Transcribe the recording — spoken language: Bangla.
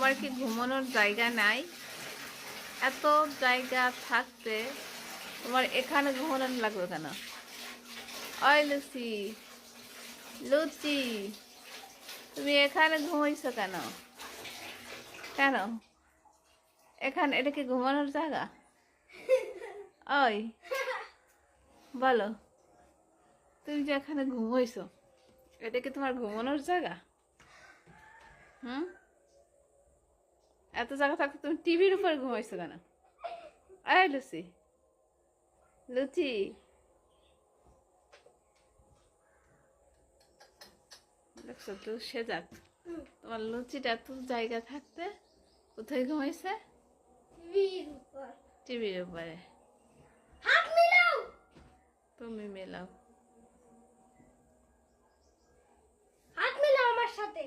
তোমার কি ঘুমানোর জায়গা নাই? এত জায়গা থাকতে তোমার এখানে ঘুমানো লাগবে কেন? ওই লুচি, লুচি, তুমি এখানে ঘুমাইছো কেন? কেন এখানে? এটা কি ঘুমানোর জায়গা? ওই বলো, তুমি যে এখানে ঘুমাইছো, এটা কি তোমার ঘুমানোর জায়গা? হুম, এত জায়গা থাকতে তুমি টিভির উপর ঘুমাইছো কেন? এই লুচি, লুচি, দেখছো তো সে যাক, তোমার লুচিটা এত জায়গা থাকতে কোথায় ঘুমাইছে? টিভির উপরে। তুমি মেলাও, হাত মেলাও আমার সাথে।